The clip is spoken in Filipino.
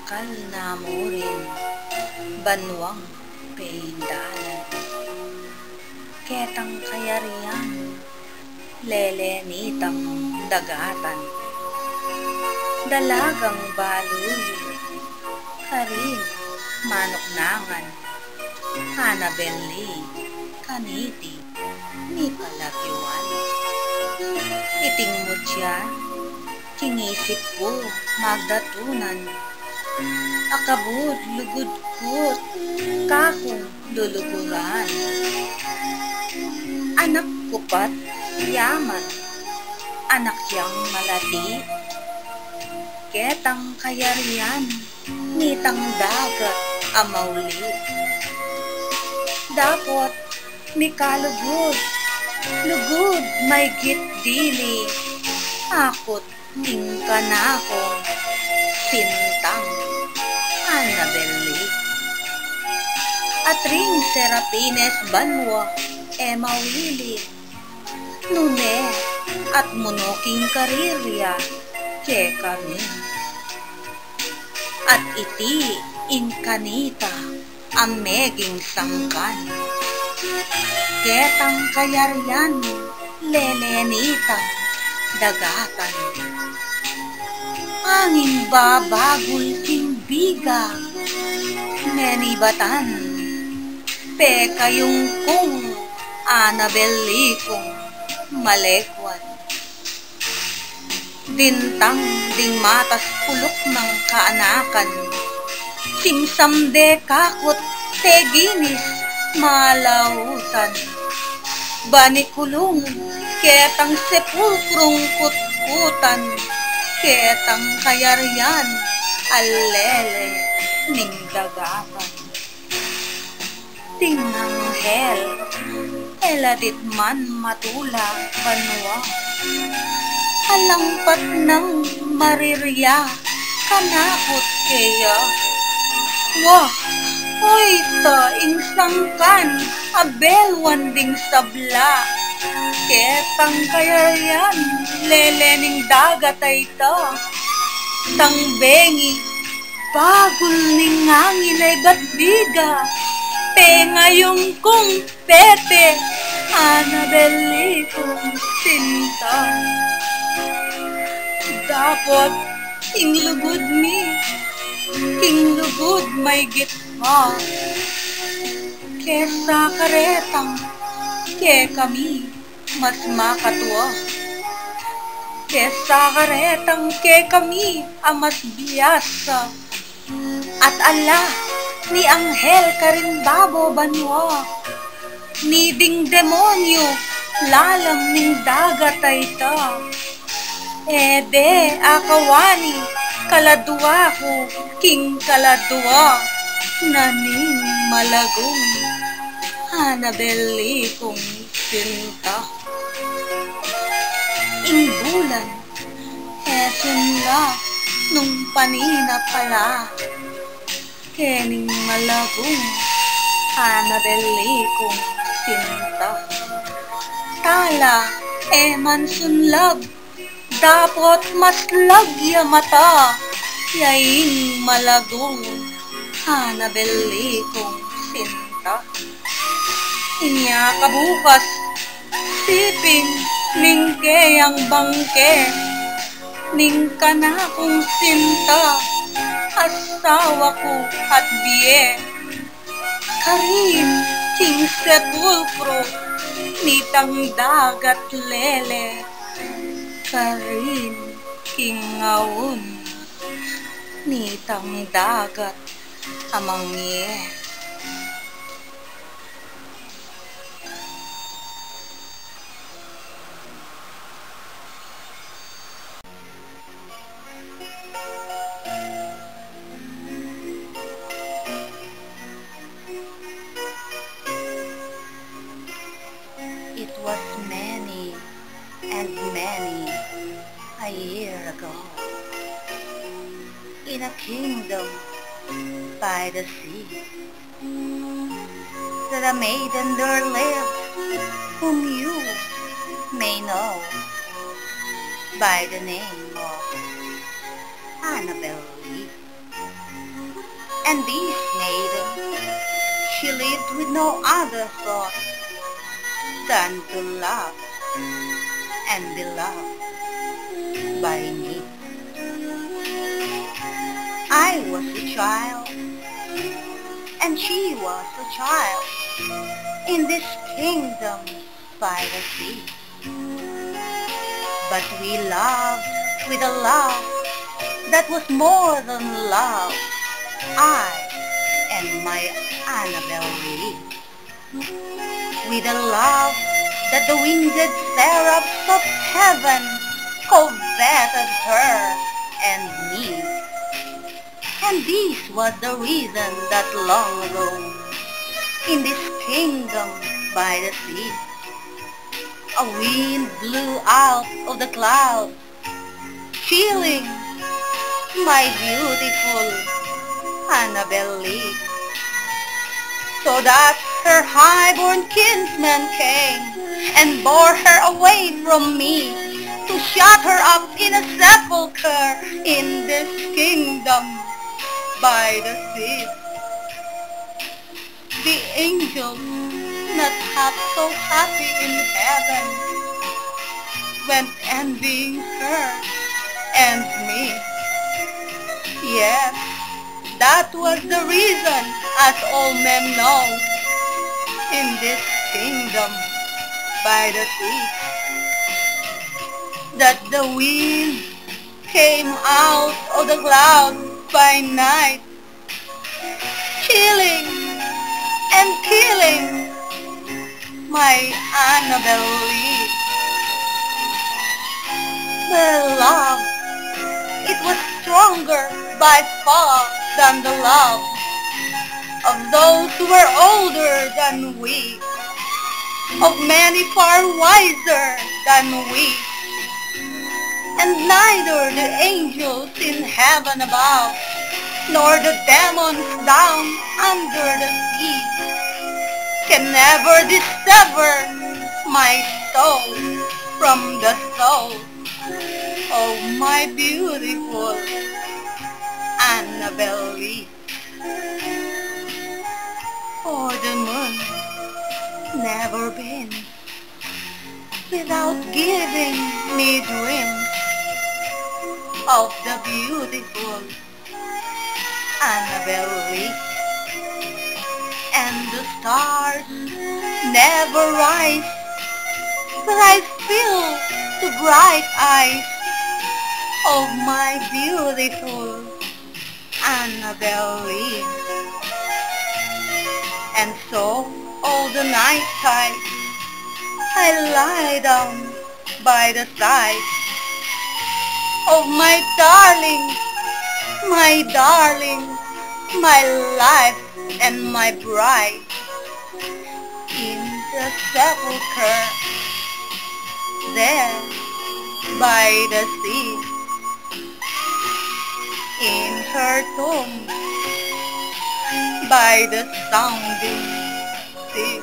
Dakal na mo rin, banwang peindalan. Ketang kayarian, lelenitang dagatan. Dalagang baluy, karin manoknangan. Hanabeli, kaniti, ni palagiwan. Iting mo siya, kingisip ko, magdatunan. Akabud, lugod ko, kakong luluguran. Anak ko pat, yaman, anak yang malati. Ketang kayarian, nitang dagat, amauli. Dapat, mikalugod, lugod, may gitdili. Akot, tingka na ako, sintang, Annabelle. At ring Serapines banwa, mawili. Nune, at munoking karirya, ke kami. At iti, inkanita, ameging sangkan. Ketang kayarian, lelenita, dagatan. Angin babagul kimbiga, menibatan. Pe kayong kung Annabelle kong malekwan. Dintang ding matas pulok ng kaanakan. Simsamde kakot teginis malautan. Banikulong ketang sepulkrong kutkutan. Ketang kayarian alele ning dagatan. Tingang hel eladit man matula banwa. Alangpat ng marirya kanakot kaya. Wah, oy ta insangkan abelwan ding sabla. Ketang kayarian lelening dagat ay ta. Tangbengi bagul ning angin ay gatbiga. Pe ngayong kong pete Annabelle kong sinta. Dapat inglugod mi, kinglugod may gitma. Kesa karetang, ke kami mas makatwa. Kesa karetang ke kami mas biyasa. At ala, ni anghel karin babo banwa. Ni ding demonyo, lalam ning dagat ay ta. Ede akawani, kaladwa ko, king kaladwa. Naning malagong, Annabelle kong sinta. Imbulan, esun la, nung panina pala. Kening malagong, Annabelle kong sinta. Tala, mansunlab, dapat mas lagya mata. Yaing malagong, Annabelle kong sinta. Inya kabukas, siping, ningke ang bangke. Ningka na kong sinta, asawa ko at biye. Karin, king sepulcro, nitang dagat lele. Karin, king ngawon, nitang dagat amangye. It was many and many a year ago, in a kingdom by the sea, that a maiden there lived whom you may know by the name of Annabelle Lee. And this maiden, she lived with no other thought than to love and be loved by me. I was a child, and she was a child in this kingdom by the sea. But we loved with a love that was more than love, I and my Annabel Lee. With a love that the winged seraphs of heaven coveted her and me. And this was the reason that long ago, in this kingdom by the sea, a wind blew out of the clouds, chilling my beautiful Annabel Lee, so that her high-born kinsman came and bore her away from me to shut her up in a sepulchre in this kingdom by the sea. The angels, not half so happy in heaven, went envying her and me. Yes, that was the reason, as all men know, in this kingdom by the sea, that the wind came out of the clouds by night, chilling and killing my Annabel Lee. Their love, it was stronger by far than the love of those who were older than we, of many far wiser than we. And neither the angels in heaven above, nor the demons down under the sea, can never dissever my soul from the soul of my beautiful Annabel Lee. For the moon never been without giving me dreams of the beautiful Annabel Lee. And the stars never rise, but I feel the bright eyes of my beautiful Annabel Lee. And so all the night time I lie down by the side of my darling, my life and my bride, in the sepulchre there by the sea, in her tomb by the sounding sea.